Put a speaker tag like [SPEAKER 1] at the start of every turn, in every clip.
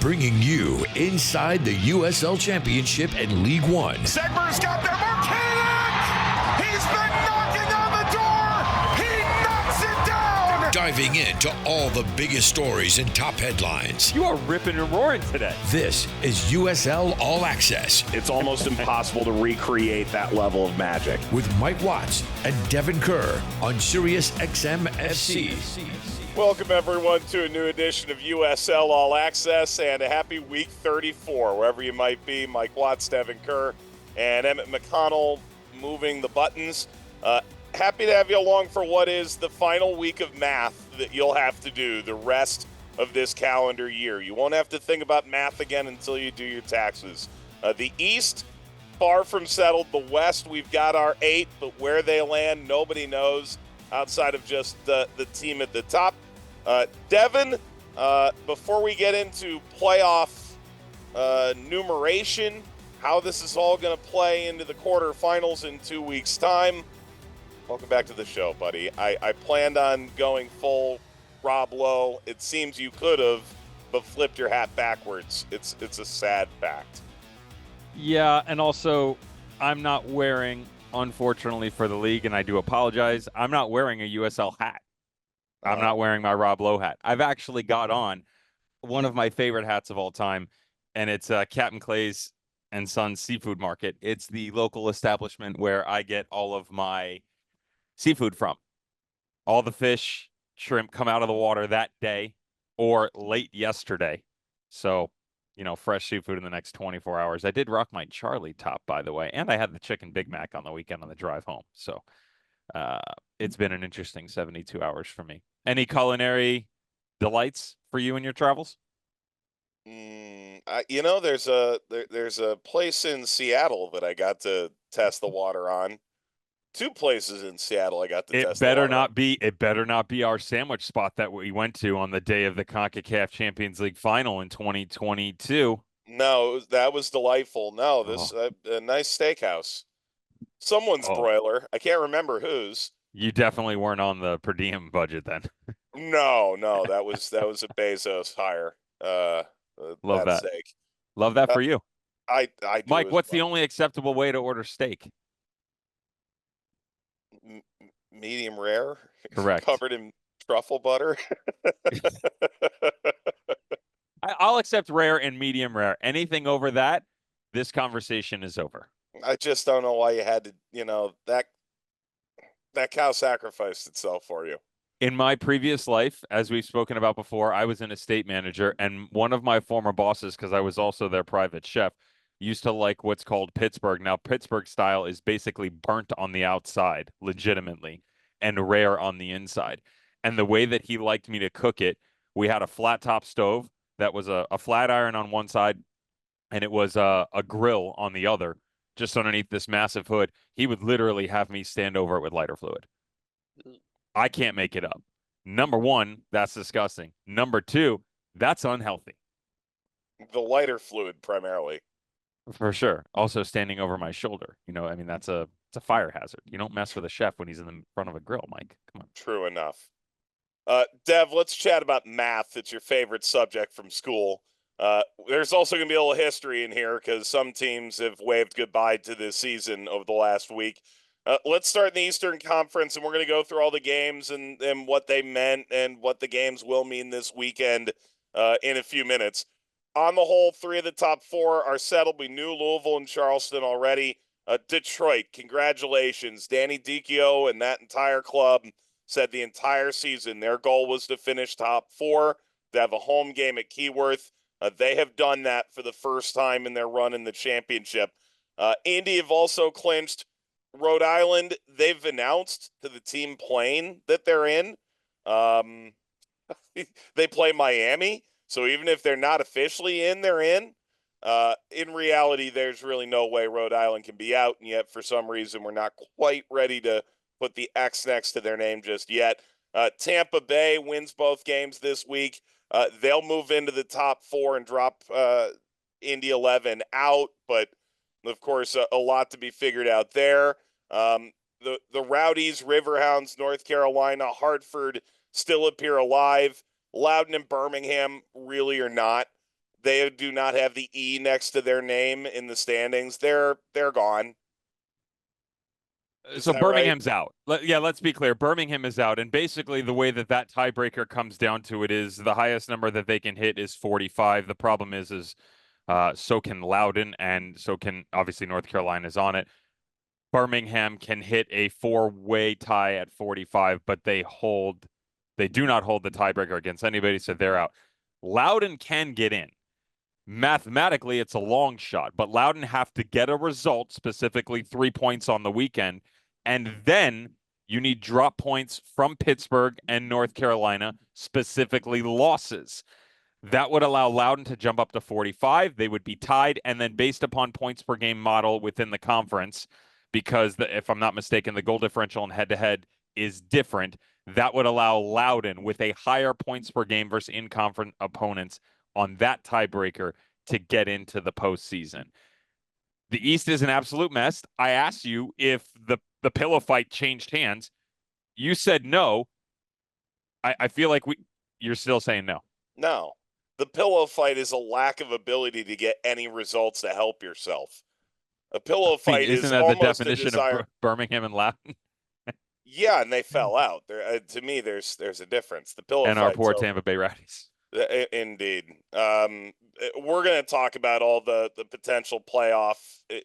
[SPEAKER 1] bringing you inside the USL Championship and League One.
[SPEAKER 2] Segmer's got there, Marquinhos! He's been knocking on the door! He knocks it down!
[SPEAKER 1] Diving into all the biggest stories and top headlines.
[SPEAKER 3] You are ripping and roaring today.
[SPEAKER 1] This is USL All Access.
[SPEAKER 4] It's almost impossible to recreate that level of magic.
[SPEAKER 1] With Mike Watts and Devon Kerr on Sirius XM FC.
[SPEAKER 5] Welcome, everyone, to a new edition of USL All Access, and a happy week 34, wherever you might be. Mike Watts, Devon Kerr, and Emmett McConnell moving the buttons. Happy to have you along for what is the final week of math that you'll have to do the rest of this calendar year. You won't have to think about math again until you do your taxes. The East, far from settled. The West, we've got our 8, but where they land, nobody knows outside of just the team at the top. Devon, before we get into playoff numeration, how this is all going to play into the quarterfinals in 2 weeks' time, welcome back to the show, buddy. I planned on going full Rob Lowe. It seems you could have, but flipped your hat backwards. It's a sad fact.
[SPEAKER 3] Yeah, and also, I'm not wearing, unfortunately for the league, and I do apologize, I'm not wearing a USL hat. I'm not wearing my Rob Lowe hat. I've actually got on one of my favorite hats of all time, and it's Captain Clay's and Sons Seafood Market. It's the local establishment where I get all of my seafood from. All the fish, shrimp come out of the water that day or late yesterday. So, fresh seafood in the next 24 hours. I did rock my Charlie top, by the way, and I had the chicken Big Mac on the weekend on the drive home. So it's been an interesting 72 hours for me. Any culinary delights for you in your travels?
[SPEAKER 5] There's a place in Seattle that I got to test the water on. 2 places in Seattle I got to test the water on.
[SPEAKER 3] It better not be our sandwich spot that we went to on the day of the CONCACAF Champions League final in 2022.
[SPEAKER 5] No, that was delightful. No, a nice steakhouse. Someone's broiler. I can't remember whose.
[SPEAKER 3] You definitely weren't on the per diem budget then.
[SPEAKER 5] No, that was a Bezos hire.
[SPEAKER 3] Love that.
[SPEAKER 5] Steak.
[SPEAKER 3] Love that for you.
[SPEAKER 5] I do.
[SPEAKER 3] Mike, what's the only acceptable way to order steak?
[SPEAKER 5] Medium rare.
[SPEAKER 3] Correct.
[SPEAKER 5] Covered in truffle butter.
[SPEAKER 3] I'll accept rare and medium rare. Anything over that, this conversation is over.
[SPEAKER 5] I just don't know why you had to, that cow sacrificed itself for you.
[SPEAKER 3] In my previous life, as we've spoken about before, I was an estate manager, and one of my former bosses, because I was also their private chef, used to like what's called Pittsburgh. Now, Pittsburgh style is basically burnt on the outside, legitimately, and rare on the inside. And the way that he liked me to cook it, we had a flat top stove that was a flat iron on one side, and it was a grill on the other, just underneath this massive hood. He would literally have me stand over it with lighter fluid. I can't make it up. Number one, that's disgusting. Number two, that's unhealthy.
[SPEAKER 5] The lighter fluid, primarily.
[SPEAKER 3] For sure. Also standing over my shoulder. It's a fire hazard. You don't mess with a chef when he's in the front of a grill, Mike. Come on.
[SPEAKER 5] True enough. Dev, let's chat about math. It's your favorite subject from school. There's also going to be a little history in here because some teams have waved goodbye to this season over the last week. Let's start in the Eastern Conference, and we're going to go through all the games and what they meant and what the games will mean this weekend in a few minutes. On the whole, 3 of the top 4 are settled. We knew Louisville and Charleston already. Detroit, congratulations. Danny Dicchio and that entire club said the entire season their goal was to finish top 4, to have a home game at Keyworth. They have done that for the first time in their run in the championship. Indy have also clinched. Rhode Island, they've announced to the team playing that they're in. They play Miami, so even if they're not officially in, they're in. In reality, there's really no way Rhode Island can be out, and yet for some reason we're not quite ready to put the X next to their name just yet. Tampa Bay wins both games this week. They'll move into the top 4 and drop Indy 11 out, but of course, a lot to be figured out there. The Rowdies, Riverhounds, North Carolina, Hartford still appear alive. Loudoun and Birmingham really are not. they do not have the E next to their name in the standings. They're gone. Is
[SPEAKER 3] So
[SPEAKER 5] that right?
[SPEAKER 3] Birmingham's out. Let's be clear. Birmingham is out. And basically the way that tiebreaker comes down to it is the highest number that they can hit is 45. The problem is so can Loudoun, and so can obviously North Carolina's on it. Birmingham can hit a 4-way tie at 45, but they do not hold the tiebreaker against anybody, so they're out. Loudoun can get in. Mathematically, it's a long shot, but Loudoun have to get a result, specifically 3 points on the weekend, and then you need drop points from Pittsburgh and North Carolina, specifically losses. That would allow Loudoun to jump up to 45. They would be tied, and then based upon points per game model within the conference, because if I'm not mistaken, the goal differential and head-to-head is different, that would allow Loudoun with a higher points per game versus in-conference opponents on that tiebreaker to get into the postseason. The East is an absolute mess. I asked you if the pillow fight changed hands. You said no. I feel like you're still saying no.
[SPEAKER 5] No. The pillow fight is a lack of ability to get any results to help yourself. A pillow fight
[SPEAKER 3] Isn't
[SPEAKER 5] is
[SPEAKER 3] that
[SPEAKER 5] almost
[SPEAKER 3] the definition
[SPEAKER 5] a desire.
[SPEAKER 3] of Birmingham and Loudoun?
[SPEAKER 5] Yeah, and they fell out. There, to me, there's a difference. The pillow
[SPEAKER 3] And
[SPEAKER 5] fight.
[SPEAKER 3] our poor Tampa Bay Rowdies.
[SPEAKER 5] Indeed. We're going to talk about all the potential playoff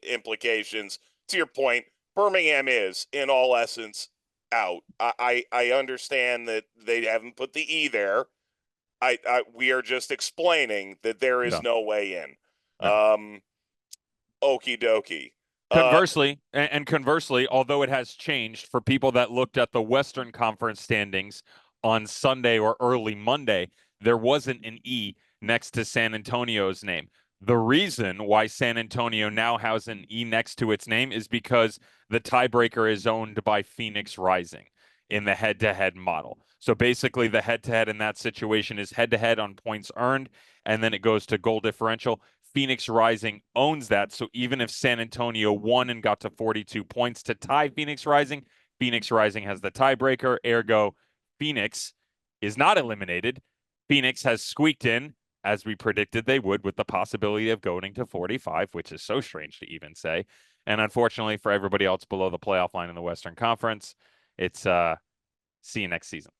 [SPEAKER 5] implications. To your point, Birmingham is, in all essence, out. I understand that they haven't put the E there. We are just explaining that there is no way in.
[SPEAKER 3] No.
[SPEAKER 5] Okie dokie.
[SPEAKER 3] Conversely, although it has changed for people that looked at the Western Conference standings on Sunday or early Monday, there wasn't an E next to San Antonio's name. The reason why San Antonio now has an E next to its name is because the tiebreaker is owned by Phoenix Rising in the head-to-head model. So basically the head-to-head in that situation is head-to-head on points earned, and then it goes to goal differential. Phoenix Rising owns that. So even if San Antonio won and got to 42 points to tie Phoenix Rising has the tiebreaker. Ergo, Phoenix is not eliminated. Phoenix has squeaked in, as we predicted they would, with the possibility of going to 45, which is so strange to even say. And unfortunately for everybody else below the playoff line in the Western Conference, it's see you next season.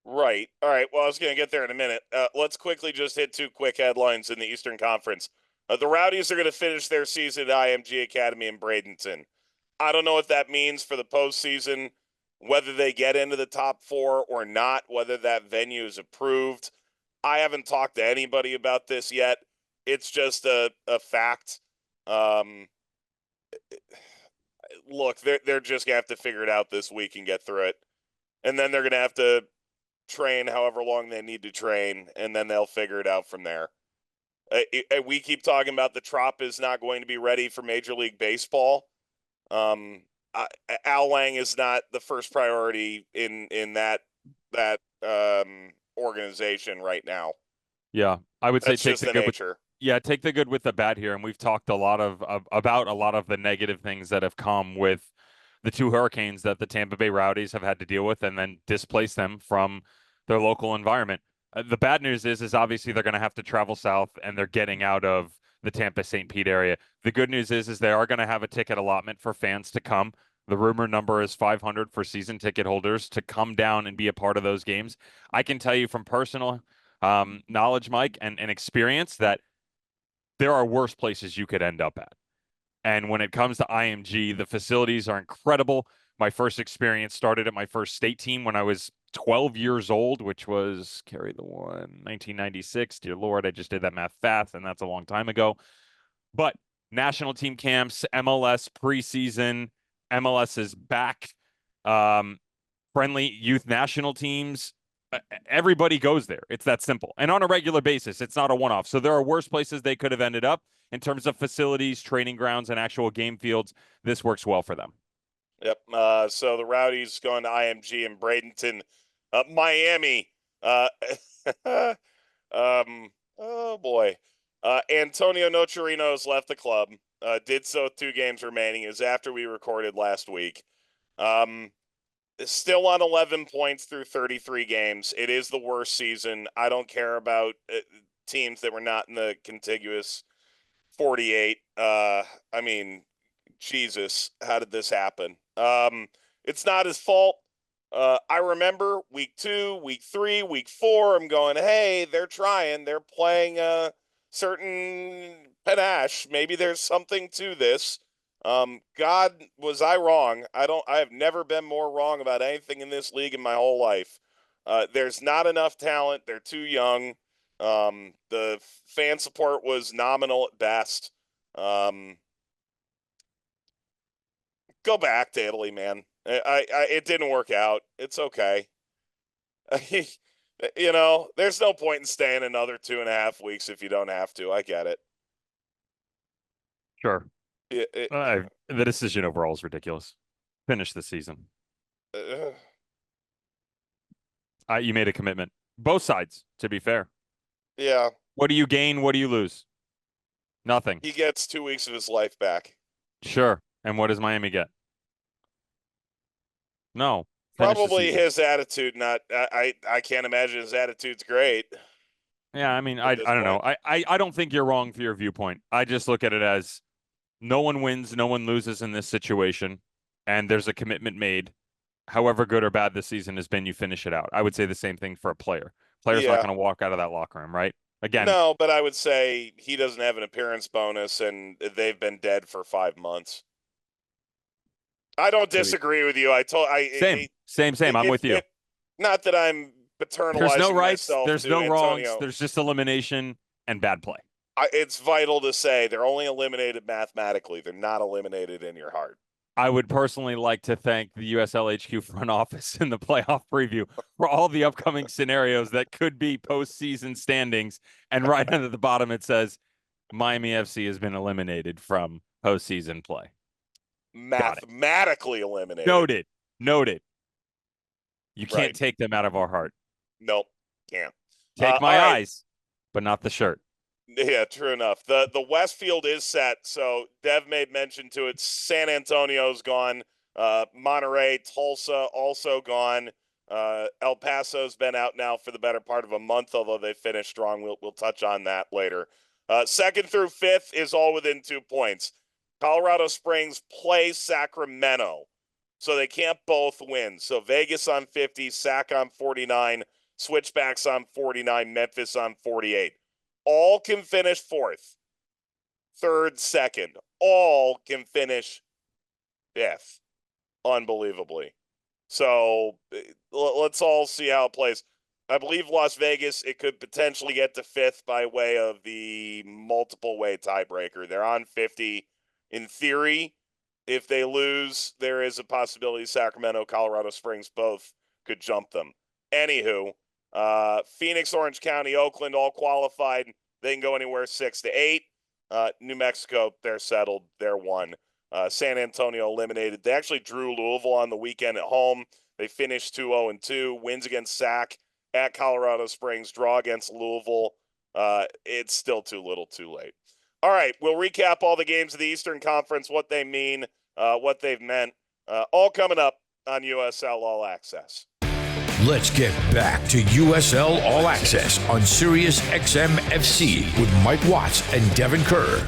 [SPEAKER 5] Right. All right. Well, I was going to get there in a minute. Let's quickly just hit two quick headlines in the Eastern Conference. The Rowdies are going to finish their season at IMG Academy in Bradenton. I don't know what that means for the postseason, whether they get into the top 4 or not, whether that venue is approved. I haven't talked to anybody about this yet. It's just a fact. Look, they're just going to have to figure it out this week and get through it. And then they're going to have to train however long they need to train, and then they'll figure it out from there. We keep talking about the Trop is not going to be ready for Major League Baseball. Al Lang is not the first priority in that organization right now.
[SPEAKER 3] Yeah, I would say take the good
[SPEAKER 5] nature.
[SPEAKER 3] Take the good with the bad here, and we've talked a lot about a lot of the negative things that have come with the 2 hurricanes that the Tampa Bay Rowdies have had to deal with, and then displace them from their local environment. The bad news is obviously they're going to have to travel south, and they're getting out of the Tampa St. Pete area. The good news is they are going to have a ticket allotment for fans to come. The rumor number is 500 for season ticket holders to come down and be a part of those games. I can tell you from personal knowledge, Mike, and experience that there are worse places you could end up at. And when it comes to IMG, the facilities are incredible. My first experience started at my first state team when I was 12 years old, which was, carry the one, 1996. Dear Lord, I just did that math fast, and that's a long time ago. But national team camps, MLS preseason, MLS is back. Friendly youth national teams. Everybody goes there. It's that simple. And on a regular basis, it's not a one-off. So there are worse places they could have ended up in terms of facilities, training grounds, and actual game fields. This works well for them.
[SPEAKER 5] Yep. So the Rowdies going to IMG in Bradenton. Miami. Oh, boy. Antonio Nocerino has left the club. Did so with 2 games remaining. Is after we recorded last week. Still on 11 points through 33 games. It is the worst season. I don't care about teams that were not in the contiguous 48. I mean, Jesus, how did this happen? It's not his fault. I remember week 2, week 3, week 4. I'm going, hey, they're trying. They're playing a certain panache. Maybe there's something to this. God, was I wrong? I have never been more wrong about anything in this league in my whole life. There's not enough talent. They're too young. The fan support was nominal at best. Go back to Italy, man. It didn't work out. It's okay. There's no point in staying another 2.5 weeks if you don't have to. I get it.
[SPEAKER 3] Sure. The decision overall is ridiculous. Finish the season. You made a commitment. Both sides, to be fair.
[SPEAKER 5] Yeah.
[SPEAKER 3] What do you gain? What do you lose? Nothing.
[SPEAKER 5] He gets 2 weeks of his life back.
[SPEAKER 3] Sure. And what does Miami get? No.
[SPEAKER 5] Probably his attitude. I can't imagine his attitude's great.
[SPEAKER 3] Yeah, I mean, I don't know. I don't think you're wrong for your viewpoint. I just look at it as no one wins, no one loses in this situation, and there's a commitment made. However good or bad this season has been, you finish it out. I would say the same thing for a player. Player's not going to walk out of that locker room, right? Again.
[SPEAKER 5] No, but I would say he doesn't have an appearance bonus, and they've been dead for 5 months. I don't disagree with you.
[SPEAKER 3] Same. I'm with you.
[SPEAKER 5] Not that I'm paternalizing
[SPEAKER 3] There's no rights.
[SPEAKER 5] myself.
[SPEAKER 3] There's no
[SPEAKER 5] Antonio.
[SPEAKER 3] wrongs. There's just elimination and bad play.
[SPEAKER 5] It's vital to say they're only eliminated mathematically. They're not eliminated in your heart.
[SPEAKER 3] I would personally like to thank the USL HQ front office in the playoff preview for all the upcoming scenarios that could be postseason standings. And right under the bottom, it says Miami FC has been eliminated from postseason play.
[SPEAKER 5] Mathematically eliminated.
[SPEAKER 3] Noted. You can't take them out of our heart.
[SPEAKER 5] Nope, can't.
[SPEAKER 3] Take my eyes, but not the shirt.
[SPEAKER 5] Yeah, true enough. The Westfield is set, so Dev made mention to it. San Antonio's gone. Monterey, Tulsa also gone. El Paso's been out now for the better part of a month, although they finished strong. We'll touch on that later. 2nd through 5th is all within 2 points. Colorado Springs plays Sacramento, so they can't both win. So Vegas on 50, Sac on 49, Switchbacks on 49, Memphis on 48. All can finish 4th, 3rd, 2nd. All can finish 5th, unbelievably. So let's all see how it plays. I believe Las Vegas, it could potentially get to 5th by way of the multiple-way tiebreaker. They're on 50. In theory, if they lose, there is a possibility Sacramento, Colorado Springs both could jump them. Anywho, Phoenix, Orange County, Oakland, all qualified. They can go anywhere 6 to 8. New Mexico, they're settled. They're 1. San Antonio eliminated. They actually drew Louisville on the weekend at home. They finished 2-0-2. Wins against Sac at Colorado Springs. Draw against Louisville. It's still too little, too late. All right, we'll recap all the games of the Eastern Conference, what they mean, what they've meant. All coming up on USL All Access.
[SPEAKER 1] Let's get back to USL All Access on Sirius XM FC with Mike Watts and Devon Kerr.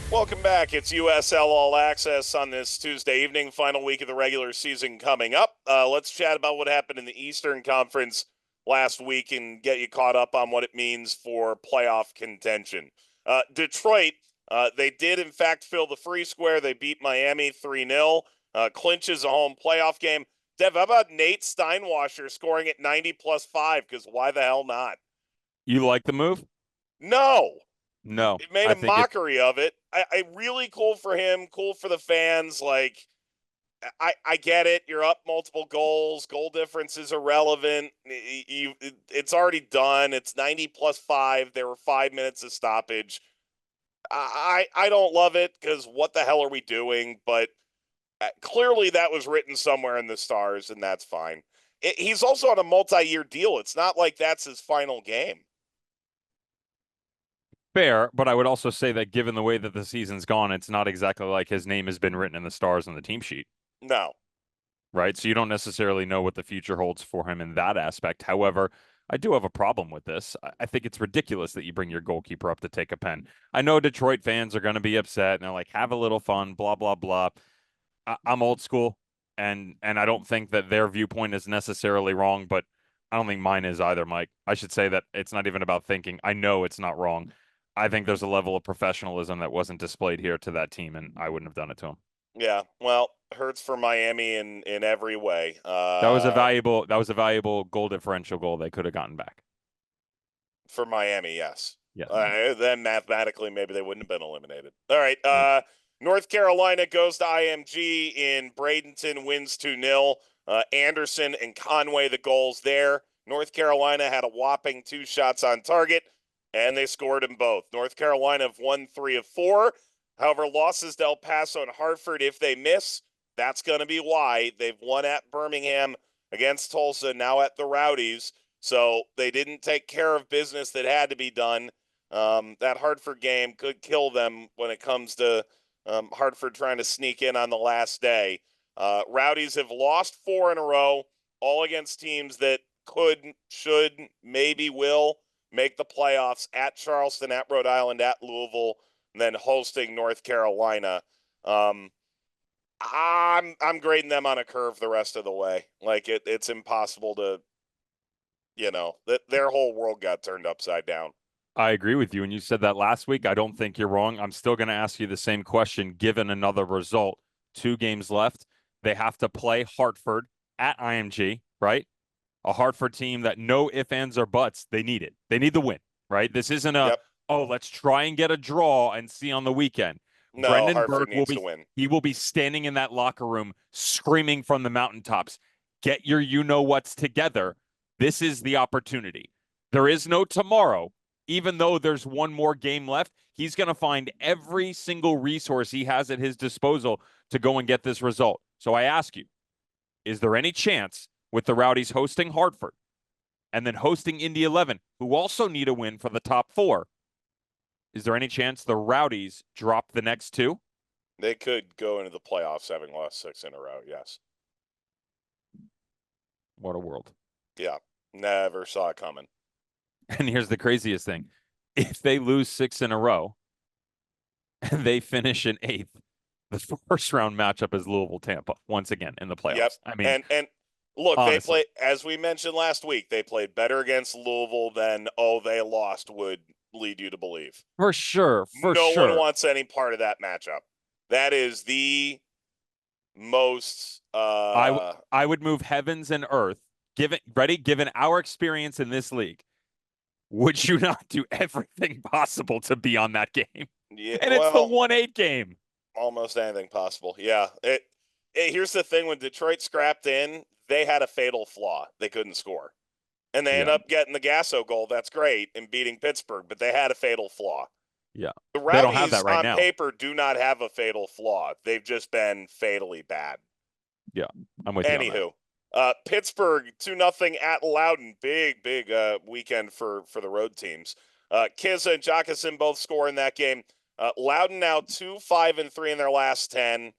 [SPEAKER 5] Welcome back. It's USL All Access on this Tuesday evening, final week of the regular season coming up. Let's chat about what happened in the Eastern Conference last week and get you caught up on what it means for playoff contention. Detroit, they did, in fact, fill the free square. They beat Miami 3-0, clinches a home playoff game. Dev, how about Nate Steinwasser scoring at 90+5? Because why the hell not?
[SPEAKER 3] You like the move?
[SPEAKER 5] No. It made a mockery of it. I really cool for him, cool for the fans. Like, I get it. You're up multiple goals. Goal difference is irrelevant. It's already done. It's 90+5. There were 5 minutes of stoppage. I don't love it because what the hell are we doing? But clearly that was written somewhere in the stars, and that's fine. He's also on a multi-year deal. It's not like that's his final game.
[SPEAKER 3] Fair, but I would also say that given the way that the season's gone, it's not exactly like his name has been written in the stars on the team sheet.
[SPEAKER 5] No.
[SPEAKER 3] Right? So you don't necessarily know what the future holds for him in that aspect. However, I do have a problem with this. I think it's ridiculous that you bring your goalkeeper up to take a pen. I know Detroit fans are going to be upset and they're like, have a little fun, blah, blah, blah. I'm old school, and I don't think that their viewpoint is necessarily wrong, but I don't think mine is either, Mike. I should say that it's not even about thinking. I know it's not wrong. I think there's a level of professionalism that wasn't displayed here to that team, and I wouldn't have done it to them.
[SPEAKER 5] Yeah, well, hurts for Miami in every way.
[SPEAKER 3] That was a valuable goal differential goal they could have gotten back.
[SPEAKER 5] For Miami, yes.
[SPEAKER 3] Yeah.
[SPEAKER 5] Then mathematically, maybe they wouldn't have been eliminated. All right. North Carolina goes to IMG in Bradenton, wins 2-0. Anderson and Conway, the goals there. North Carolina had a whopping 2 shots on target, and they scored them both. North Carolina have won 3 of 4. However, losses to El Paso and Hartford, if they miss, that's going to be why. They've won at Birmingham against Tulsa, now at the Rowdies. So they didn't take care of business that had to be done. That Hartford game could kill them when it comes to Hartford trying to sneak in on the last day. Rowdies have lost 4 in a row, all against teams that could, should, maybe will make the playoffs at Charleston, at Rhode Island, at Louisville, and then hosting North Carolina. I'm grading them on a curve the rest of the way. Like it's impossible to, their whole world got turned upside down.
[SPEAKER 3] I agree with you. And you said that last week. I don't think you're wrong. I'm still going to ask you the same question given another result. 2 games left. They have to play Hartford at IMG, right? A Hartford team that no ifs, ands, or buts. They need it. They need the win, right? This isn't let's try and get a draw and see on the weekend.
[SPEAKER 5] No,
[SPEAKER 3] Brendan
[SPEAKER 5] Hartford
[SPEAKER 3] Burke
[SPEAKER 5] needs to win.
[SPEAKER 3] He will be standing in that locker room screaming from the mountaintops, get your you-know-whats together. This is the opportunity. There is no tomorrow. Even though there's one more game left, he's going to find every single resource he has at his disposal to go and get this result. So I ask you, is there any chance with the Rowdies hosting Hartford and then hosting Indy 11, who also need a win for the top 4? Is there any chance the Rowdies drop the next 2?
[SPEAKER 5] They could go into the playoffs having lost 6 in a row, yes.
[SPEAKER 3] What a world.
[SPEAKER 5] Yeah, never saw it coming.
[SPEAKER 3] And here's the craziest thing. If they lose 6 in a row and they finish in 8th, the first round matchup is Louisville-Tampa once again in the playoffs.
[SPEAKER 5] Yep.
[SPEAKER 3] I mean,
[SPEAKER 5] and look,
[SPEAKER 3] honestly,
[SPEAKER 5] they play, as we mentioned last week, they played better against Louisville than, they lost would lead you to believe.
[SPEAKER 3] For sure.
[SPEAKER 5] No one wants any part of that matchup. That is the most
[SPEAKER 3] I would move heavens and earth. Given our experience in this league, would you not do everything possible to be on that game?
[SPEAKER 5] Yeah,
[SPEAKER 3] and it's the 1-8 game.
[SPEAKER 5] Almost anything possible. Yeah. Here's the thing. When Detroit scrapped in, they had a fatal flaw. They couldn't score. And they end up getting the Gasso goal. That's great, and beating Pittsburgh, but they had a fatal flaw.
[SPEAKER 3] Yeah.
[SPEAKER 5] The Rowdies,
[SPEAKER 3] they don't have that right
[SPEAKER 5] on
[SPEAKER 3] now.
[SPEAKER 5] paper, do not have a fatal flaw. They've just been fatally bad.
[SPEAKER 3] Yeah, I'm with you on that.
[SPEAKER 5] Anywho, Pittsburgh 2-0 at Loudoun. Big weekend for the road teams. Kizza and Jockeson both score in that game. Loudoun now 2-5-3 in their last 10.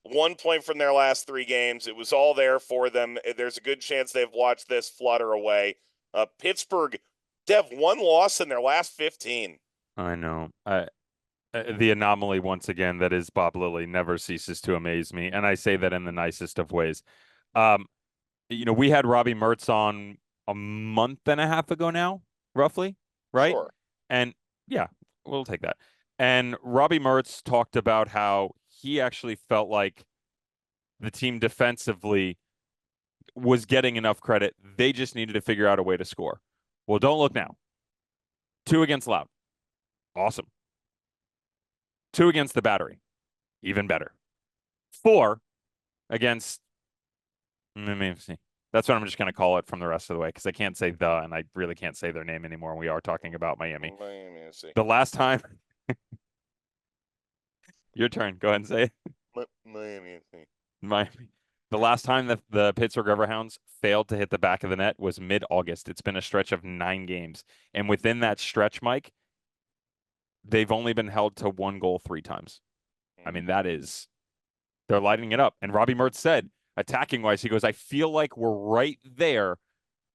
[SPEAKER 5] 1 point from their last 3 games. It was all there for them. There's a good chance they've watched this flutter away. Pittsburgh, Dev, 1 loss in their last 15.
[SPEAKER 3] I know. The anomaly, once again, that is Bob Lilly never ceases to amaze me. And I say that in the nicest of ways. We had Robbie Mertz on a month and a half ago now, roughly, right?
[SPEAKER 5] Sure.
[SPEAKER 3] And yeah, we'll take that. And Robbie Mertz talked about how he actually felt like the team defensively was getting enough credit. They just needed to figure out a way to score. Well, don't look now. 2 against Loudoun. Awesome. 2 against the Battery. Even better. 4 against... Let me see. That's what I'm just going to call it from the rest of the way, because I can't say the, and I really can't say their name anymore. We are talking about Miami. The last time... Your turn. Go ahead and say it. Miami. The last time that the Pittsburgh Riverhounds failed to hit the back of the net was mid-August. It's been a stretch of 9 games. And within that stretch, Mike, they've only been held to 1 goal 3 times. I mean, they're lighting it up. And Robbie Mertz said, attacking-wise, he goes, I feel like we're right there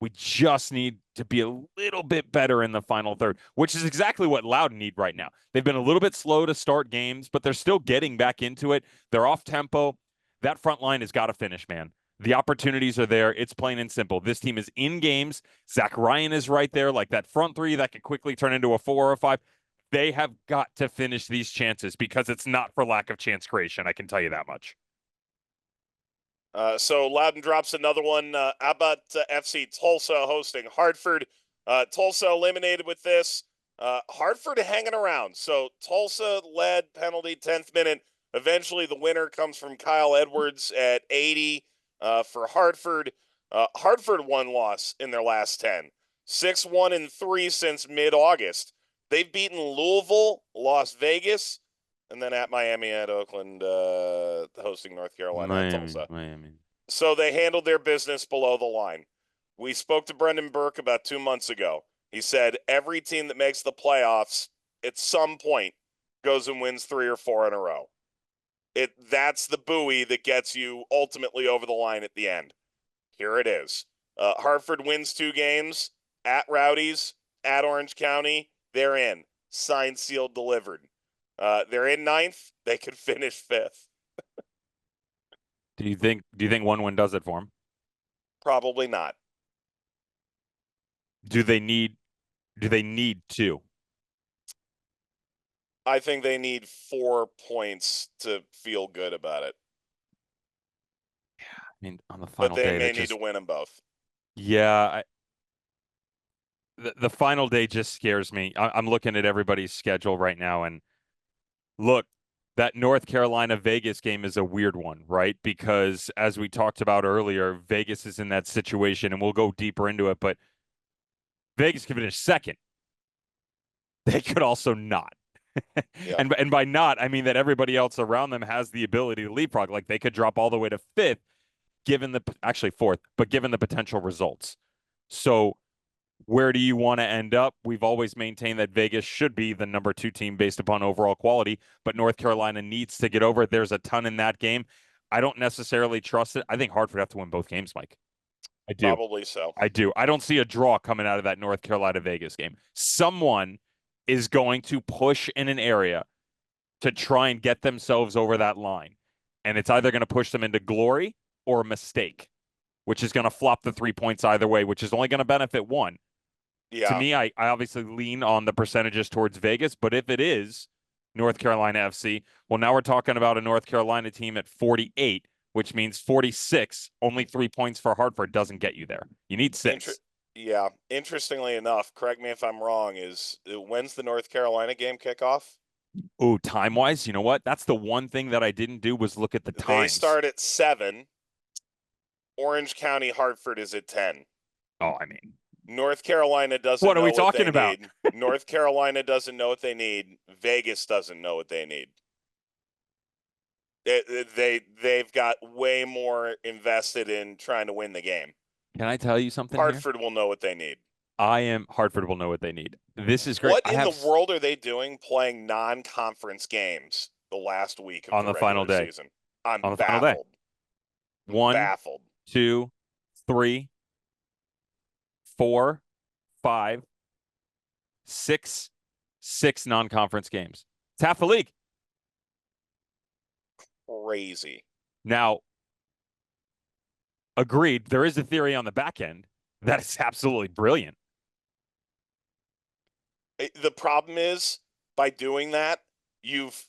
[SPEAKER 3] We just need to be a little bit better in the final third, which is exactly what Loudoun need right now. They've been a little bit slow to start games, but they're still getting back into it. They're off tempo. That front line has got to finish, man. The opportunities are there. It's plain and simple. This team is in games. Zach Ryan is right there, like that front three that could quickly turn into a 4 or a 5. They have got to finish these chances because it's not for lack of chance creation. I can tell you that much.
[SPEAKER 5] So Loudoun drops another one. How about FC Tulsa hosting Hartford? Tulsa eliminated with this. Hartford hanging around. So Tulsa led, penalty, 10th minute. Eventually the winner comes from Kyle Edwards at 80 for Hartford. Hartford one loss in their last 10. 6-1-3 since mid-August. They've beaten Louisville, Las Vegas, and then at Miami, at Oakland, hosting North Carolina, and Tulsa.
[SPEAKER 3] Miami.
[SPEAKER 5] So they handled their business below the line. We spoke to Brendan Burke about 2 months ago. He said every team that makes the playoffs at some point goes and wins 3 or 4 in a row. That's the buoy that gets you ultimately over the line at the end. Here it is. Hartford wins 2 games at Rowdies, at Orange County. They're in. Signed, sealed, delivered. They're in 9th. They could finish 5th.
[SPEAKER 3] Do you think one win does it for them?
[SPEAKER 5] Probably not.
[SPEAKER 3] Do they need 2?
[SPEAKER 5] I think they need 4 points to feel good about it.
[SPEAKER 3] I mean, on the final
[SPEAKER 5] day,
[SPEAKER 3] day,
[SPEAKER 5] but they may need to win them both.
[SPEAKER 3] Yeah, the final day just scares me. I'm looking at everybody's schedule right now, and look, that North Carolina Vegas game is a weird one, right? Because as we talked about earlier, Vegas is in that situation, and we'll go deeper into it, but Vegas could finish second. They could also not.
[SPEAKER 5] Yeah.
[SPEAKER 3] And by not, I mean that everybody else around them has the ability to leapfrog. Like they could drop all the way to 5th, actually 4th, but given the potential results. So where do you want to end up? We've always maintained that Vegas should be the number 2 team based upon overall quality, but North Carolina needs to get over it. There's a ton in that game. I don't necessarily trust it. I think Hartford have to win both games, Mike. I do.
[SPEAKER 5] Probably so.
[SPEAKER 3] I do. I don't see a draw coming out of that North Carolina Vegas game. Someone is going to push in an area to try and get themselves over that line. And it's either going to push them into glory or a mistake, which is going to flop the 3 points either way, which is only going to benefit one.
[SPEAKER 5] Yeah.
[SPEAKER 3] To me, I obviously lean on the percentages towards Vegas, but if it is North Carolina FC, well, now we're talking about a North Carolina team at 48, which means 46, only 3 points for Hartford doesn't get you there. You need 6.
[SPEAKER 5] Yeah. Interestingly enough, correct me if I'm wrong, when's the North Carolina game kickoff?
[SPEAKER 3] Oh, time-wise, you know what? That's the one thing that I didn't do was look at the times.
[SPEAKER 5] They start at 7. Orange County Hartford is at 10.
[SPEAKER 3] Oh, I mean.
[SPEAKER 5] North Carolina doesn't
[SPEAKER 3] What
[SPEAKER 5] know
[SPEAKER 3] are we
[SPEAKER 5] what
[SPEAKER 3] talking
[SPEAKER 5] they
[SPEAKER 3] about?
[SPEAKER 5] need. North Carolina doesn't know what they need. Vegas doesn't know what they need. They've got way more invested in trying to win the game.
[SPEAKER 3] Can I tell you something
[SPEAKER 5] Hartford will know what they need.
[SPEAKER 3] Hartford will know what they need. This is great.
[SPEAKER 5] What in the world are they doing playing non-conference games the last week of the
[SPEAKER 3] final day
[SPEAKER 5] season? I'm
[SPEAKER 3] on the
[SPEAKER 5] baffled.
[SPEAKER 3] Final day. 1,
[SPEAKER 5] baffled.
[SPEAKER 3] 2, 3, 4, 5, 6 non-conference games. It's half the league.
[SPEAKER 5] Crazy.
[SPEAKER 3] Now, agreed, there is a theory on the back end that is absolutely brilliant.
[SPEAKER 5] The problem is, by doing that, you've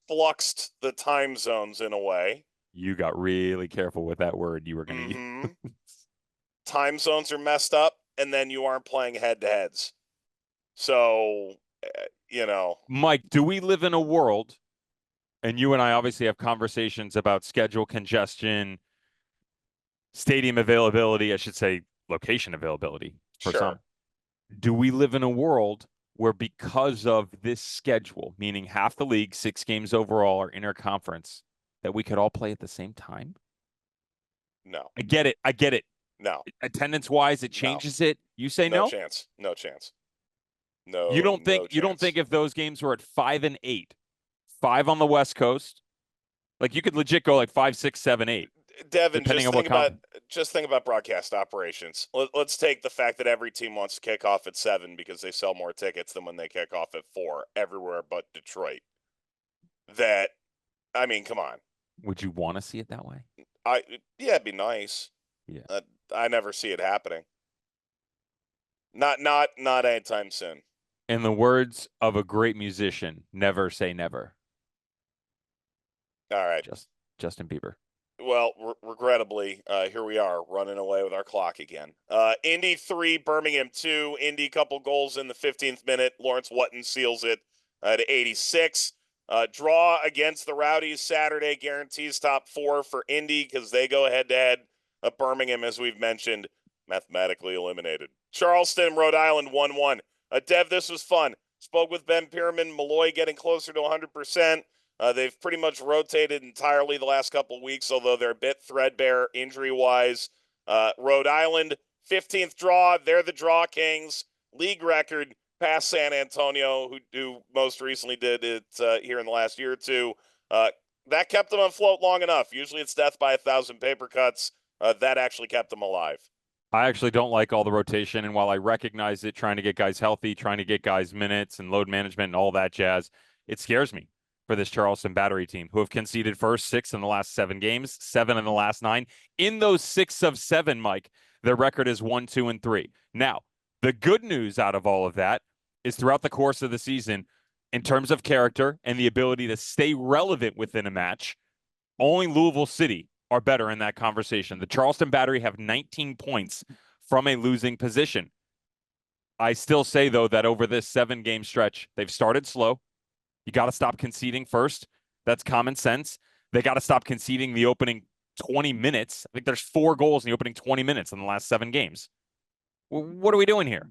[SPEAKER 5] fluxed the time zones in a way.
[SPEAKER 3] You got really careful with that word you were going to use.
[SPEAKER 5] Time zones are messed up, and then you aren't playing head-to-heads. So,
[SPEAKER 3] Mike, do we live in a world, and you and I obviously have conversations about schedule congestion, stadium availability, I should say location availability for some. Do we live in a world where because of this schedule, meaning half the league, 6 games overall, are interconference, that we could all play at the same time?
[SPEAKER 5] No.
[SPEAKER 3] I get it.
[SPEAKER 5] No.
[SPEAKER 3] Attendance-wise, it changes it. You say no?
[SPEAKER 5] No chance. No.
[SPEAKER 3] You don't think if those games were at 5 and 8, 5 on the West Coast, like you could legit go like 5, 6, 7, 8.
[SPEAKER 5] Devin,
[SPEAKER 3] depending on what conference.
[SPEAKER 5] just think about broadcast operations. Let's take the fact that every team wants to kick off at 7 because they sell more tickets than when they kick off at 4 everywhere but Detroit. I mean, come on.
[SPEAKER 3] Would you want to see it that way?
[SPEAKER 5] Yeah, it'd be nice.
[SPEAKER 3] Yeah.
[SPEAKER 5] I never see it happening. Not anytime soon.
[SPEAKER 3] In the words of a great musician, never say never.
[SPEAKER 5] All right.
[SPEAKER 3] Justin Bieber.
[SPEAKER 5] Well, regrettably, here we are running away with our clock again. Indy 3, Birmingham 2. Indy couple goals in the 15th minute. Lawrence Wotton seals it at 86. Draw against the Rowdies Saturday guarantees top 4 for Indy because they go head-to-head. Birmingham, as we've mentioned, mathematically eliminated. Charleston, Rhode Island 1-1. Dev, this was fun. Spoke with Ben Pierman. Malloy getting closer to 100%. They've pretty much rotated entirely the last couple of weeks, although they're a bit threadbare injury-wise. Rhode Island, 15th draw. They're the draw kings. League record past San Antonio, who most recently did it here in the last year or two. That kept them afloat long enough. Usually it's death by 1,000 paper cuts. That actually kept them alive.
[SPEAKER 3] I actually don't like all the rotation, and while I recognize it, trying to get guys healthy, trying to get guys minutes and load management and all that jazz, it scares me for this Charleston Battery team, who have conceded first 6 in the last 7 games, 7 in the last 9. In those 6 of 7, Mike, their record is 1-2-3. Now, the good news out of all of that is throughout the course of the season, in terms of character and the ability to stay relevant within a match, only Louisville City are better in that conversation. The Charleston Battery have 19 points from a losing position. I still say, though, that over this 7-game stretch, they've started slow. You got to stop conceding first. That's common sense. They got to stop conceding the opening 20 minutes. I think there's 4 goals in the opening 20 minutes in the last 7 games. What are we doing here?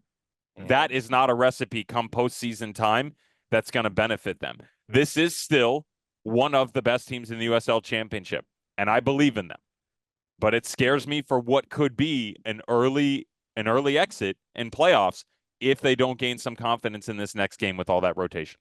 [SPEAKER 3] That is not a recipe come postseason time that's going to benefit them. This is still one of the best teams in the USL Championship, and I believe in them. But it scares me for what could be an early exit in playoffs if they don't gain some confidence in this next game with all that rotation.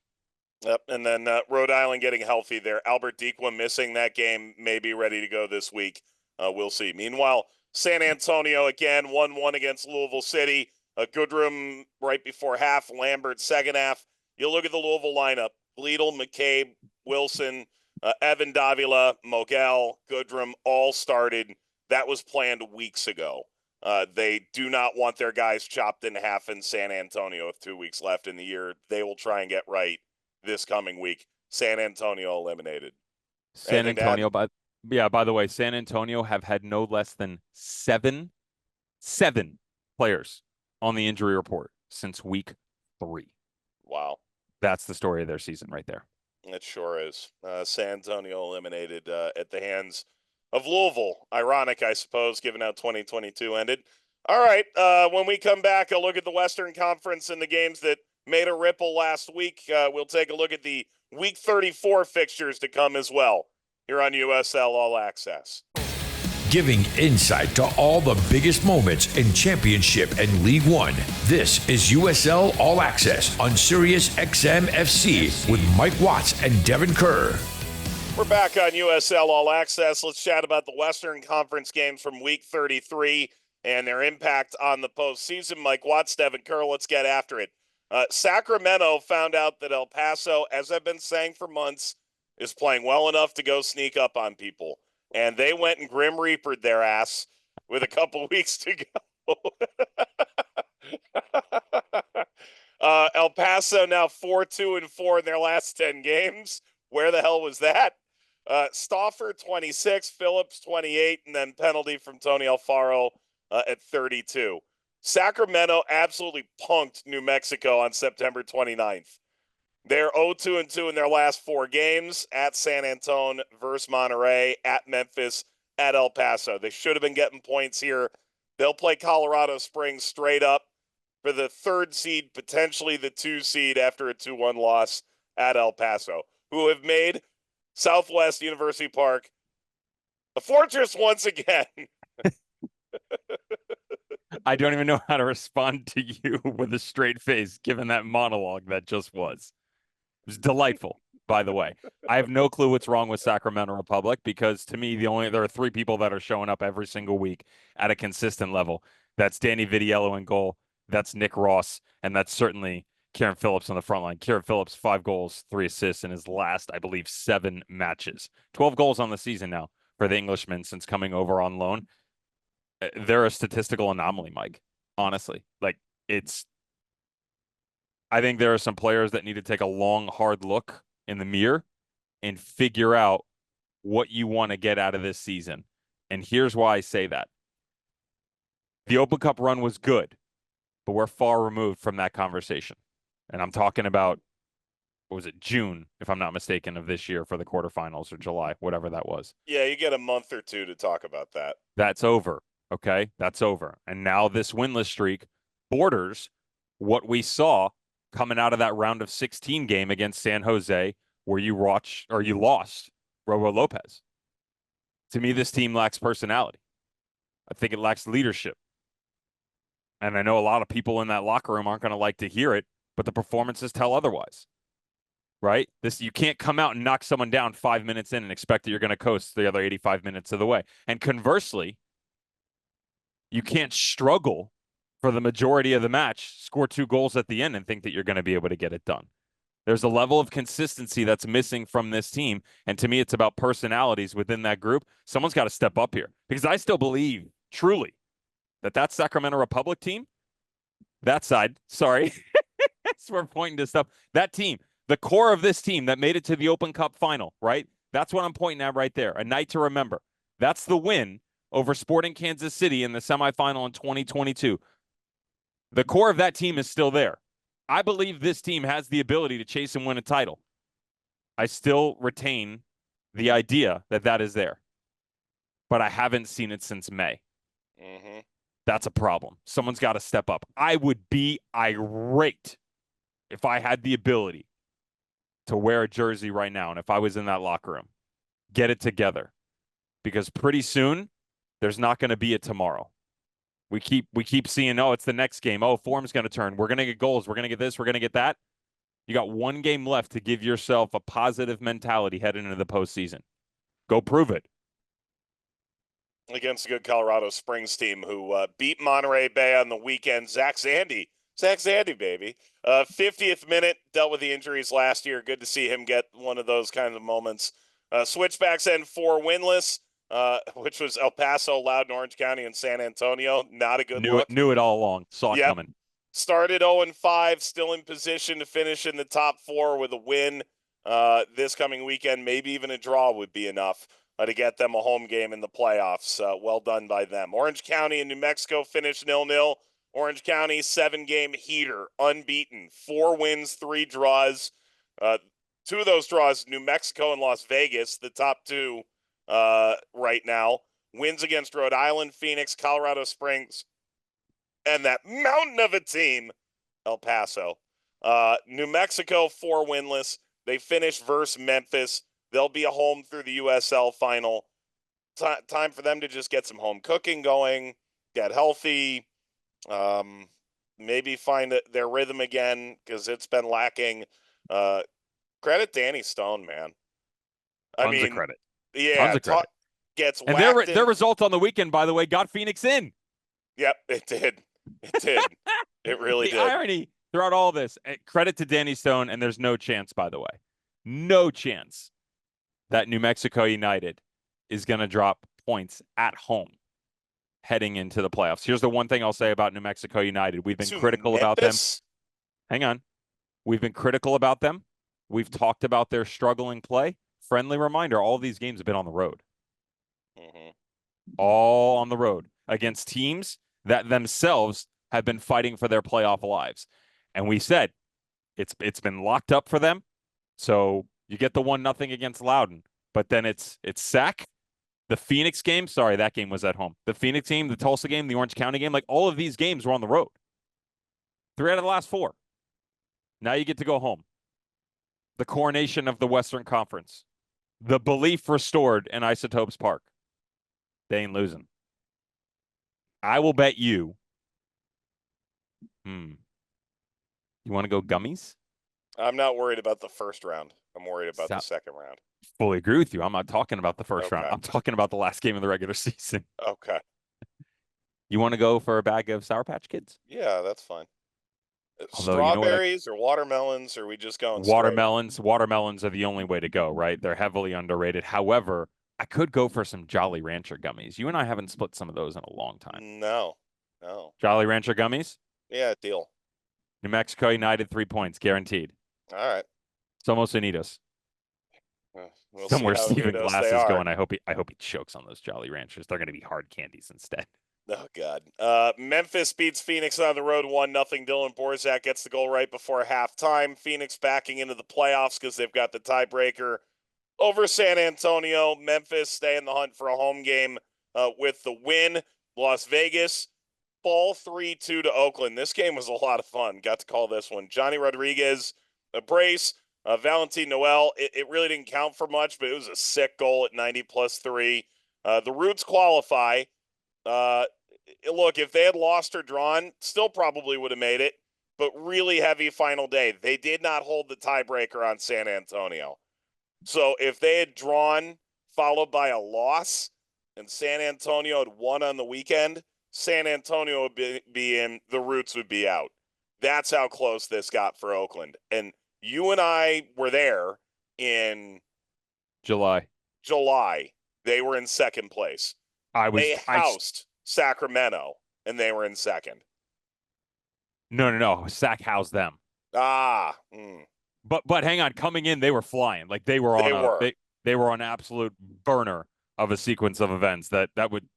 [SPEAKER 5] Yep, and then Rhode Island getting healthy there. Albert Dequa missing that game, may be ready to go this week. We'll see. Meanwhile, San Antonio again, 1-1 against Louisville City. Goodrum right before half, Lambert second half. You look at the Louisville lineup. Gleedle, McCabe, Wilson, Evan Davila, Mogel, Goodrum all started. That was planned weeks ago. They do not want their guys chopped in half in San Antonio with 2 weeks left in the year. They will try and get right this coming week. San Antonio eliminated.
[SPEAKER 3] San Antonio, by the way, San Antonio have had no less than seven players on the injury report since week 3.
[SPEAKER 5] Wow.
[SPEAKER 3] That's the story of their season right there.
[SPEAKER 5] It sure is. San Antonio eliminated at the hands of Louisville. Ironic, I suppose, given how 2022 ended. All right, when we come back, I'll look at the Western Conference and the games that made a ripple last week. We'll take a look at the Week 34 fixtures to come as well here on USL All Access.
[SPEAKER 1] Giving insight to all the biggest moments in Championship and League One. This is USL All Access on Sirius XM FC with Mike Watts and Devon Kerr.
[SPEAKER 5] We're back on USL All Access. Let's chat about the Western Conference games from Week 33 and their impact on the postseason. Mike Watts, Devon Kerr, let's get after it. Sacramento found out that El Paso, as I've been saying for months, is playing well enough to go sneak up on people. And they went and Grim Reapered their ass with a couple weeks to go. El Paso now 4-2-4 in their last 10 games. Where the hell was that? Stauffer 26, Phillips 28, and then penalty from Tony Alfaro at 32. Sacramento absolutely punked New Mexico on September 29th. They're 0-2-2 in their last 4 games at San Antonio versus Monterrey, at Memphis, at El Paso. They should have been getting points here. They'll play Colorado Springs straight up for the 3rd seed, potentially the 2 seed after a 2-1 loss at El Paso, who have made Southwest University Park a fortress once again.
[SPEAKER 3] I don't even know how to respond to you with a straight face, given that monologue that just was. It was delightful. by the way. I have no clue what's wrong with Sacramento Republic because to me, there are 3 people that are showing up every single week at a consistent level. That's Danny Vitiello in goal. That's Nick Ross. And that's certainly Kieran Phillips on the front line. Kieran Phillips, 5 goals, 3 assists in his last, I believe, 7 matches. 12 goals on the season now for the Englishman since coming over on loan. They're a statistical anomaly, Mike. Honestly, I think there are some players that need to take a long, hard look in the mirror and figure out what you want to get out of this season. And here's why I say that. The Open Cup run was good, but we're far removed from that conversation. And I'm talking about, what was it, June, if I'm not mistaken, of this year for the quarterfinals, or July, whatever that was.
[SPEAKER 5] Yeah, you get a month or 2 to talk about that.
[SPEAKER 3] That's over. Okay, that's over. And now this winless streak borders what we saw coming out of that round of 16 game against San Jose, where you lost Robo Lopez. To me, this team lacks personality. I think it lacks leadership. And I know a lot of people in that locker room aren't going to like to hear it, but the performances tell otherwise. Right? You can't come out and knock someone down 5 minutes in and expect that you're going to coast the other 85 minutes of the way. And conversely, you can't struggle for the majority of the match, score 2 goals at the end, and think that you're going to be able to get it done. There's a level of consistency that's missing from this team. And to me, it's about personalities within that group. Someone's got to step up here because I still believe truly that Sacramento Republic team, that side, sorry, we're pointing to stuff. That team, the core of this team that made it to the Open Cup final, right? That's what I'm pointing at right there. A night to remember. That's the win over Sporting Kansas City in the semifinal in 2022. The core of that team is still there. I believe this team has the ability to chase and win a title. I still retain the idea that is there. But I haven't seen it since May.
[SPEAKER 5] Mm-hmm.
[SPEAKER 3] That's a problem. Someone's got to step up. I would be irate if I had the ability to wear a jersey right now and if I was in that locker room. Get it together. Because pretty soon, there's not going to be a tomorrow. We keep seeing, it's the next game. Form's going to turn. We're going to get goals. We're going to get this. We're going to get that. You got 1 game left to give yourself a positive mentality heading into the postseason. Go prove it.
[SPEAKER 5] Against a good Colorado Springs team who beat Monterey Bay on the weekend. Zach Zandy, baby. 50th minute, dealt with the injuries last year. Good to see him get one of those kinds of moments. Switchbacks end 4 winless. Which was El Paso, Loudoun, Orange County, and San Antonio. Not a good look.
[SPEAKER 3] Knew it all along. Saw it coming.
[SPEAKER 5] Started 0-5, still in position to finish in the top 4 with a win this coming weekend. Maybe even a draw would be enough to get them a home game in the playoffs. Well done by them. Orange County and New Mexico finished 0-0. Orange County, 7-game heater, unbeaten. 4 wins, 3 draws. 2 of those draws, New Mexico and Las Vegas, the top 2. Right now, wins against Rhode Island, Phoenix, Colorado Springs, and that mountain of a team, El Paso. New Mexico, 4 winless. They finish versus Memphis. They'll be a home through the USL final. Time for them to just get some home cooking going, get healthy, maybe find their rhythm again because it's been lacking. Credit Danny Stone, man.
[SPEAKER 3] Tons of credit.
[SPEAKER 5] Yeah, gets
[SPEAKER 3] and their result on the weekend, by the way, got Phoenix in.
[SPEAKER 5] Yep, it did. It did. It really
[SPEAKER 3] the
[SPEAKER 5] did.
[SPEAKER 3] Irony throughout all this. Credit to Danny Stone, and there's no chance, by the way, no chance that New Mexico United is going to drop points at home heading into the playoffs. Here's the one thing I'll say about New Mexico United. We've been critical about them. Hang on. We've been critical about them. We've talked about their struggling play. Friendly reminder, all of these games have been on the road.
[SPEAKER 5] Mm-hmm.
[SPEAKER 3] All on the road against teams that themselves have been fighting for their playoff lives. And we said it's been locked up for them. So you get the 1-0 against Loudoun, but then it's Sac, the Phoenix game. Sorry, that game was at home. The Phoenix game, the Tulsa game, the Orange County game, like all of these games were on the road. 3 out of the last 4. Now you get to go home. The coronation of the Western Conference. The belief restored in Isotopes Park. They ain't losing. I will bet you. You want to go gummies?
[SPEAKER 5] I'm not worried about the first round. I'm worried about the
[SPEAKER 3] So-
[SPEAKER 5] second round.
[SPEAKER 3] Fully agree with you. I'm not talking about the first round.
[SPEAKER 5] Okay.
[SPEAKER 3] I'm talking about the last game of the regular season.
[SPEAKER 5] Okay.
[SPEAKER 3] You want to go for a bag of Sour Patch Kids?
[SPEAKER 5] Yeah, that's fine.
[SPEAKER 3] Although, you know what?
[SPEAKER 5] Strawberries or watermelons, or are we just going straight?
[SPEAKER 3] Watermelons are the only way to go, right? They're heavily underrated. However, I could go for some Jolly Rancher gummies. You and I haven't split some of those in a long time.
[SPEAKER 5] No.
[SPEAKER 3] Jolly Rancher gummies?
[SPEAKER 5] Yeah, deal.
[SPEAKER 3] New Mexico United 3 points, guaranteed.
[SPEAKER 5] All right.
[SPEAKER 3] Somos Unidos.
[SPEAKER 5] We'll
[SPEAKER 3] Somewhere
[SPEAKER 5] see how
[SPEAKER 3] Stephen
[SPEAKER 5] unidos
[SPEAKER 3] Glass
[SPEAKER 5] they
[SPEAKER 3] is
[SPEAKER 5] are.
[SPEAKER 3] going. I hope he chokes on those Jolly Ranchers. They're going to be hard candies instead.
[SPEAKER 5] Oh, God. Memphis beats Phoenix on the road 1-0. Dylan Borzak gets the goal right before halftime. Phoenix backing into the playoffs because they've got the tiebreaker over San Antonio. Memphis stay in the hunt for a home game with the win. Las Vegas fall 3-2 to Oakland. This game was a lot of fun. Got to call this one. Johnny Rodriguez, a brace. Valentin Noel, it really didn't count for much, but it was a sick goal at 90+3. The Roots qualify. Look, if they had lost or drawn, still probably would have made it, but really heavy final day. They did not hold the tiebreaker on San Antonio. So if they had drawn followed by a loss and San Antonio had won on the weekend, San Antonio would be in, the Roots would be out. That's how close this got for Oakland. And you and I were there in
[SPEAKER 3] July.
[SPEAKER 5] They were in second place. They housed Sacramento, and they were in second.
[SPEAKER 3] No. Sac housed them. But hang on, coming in, they were flying. Like they were on absolute burner of a sequence of events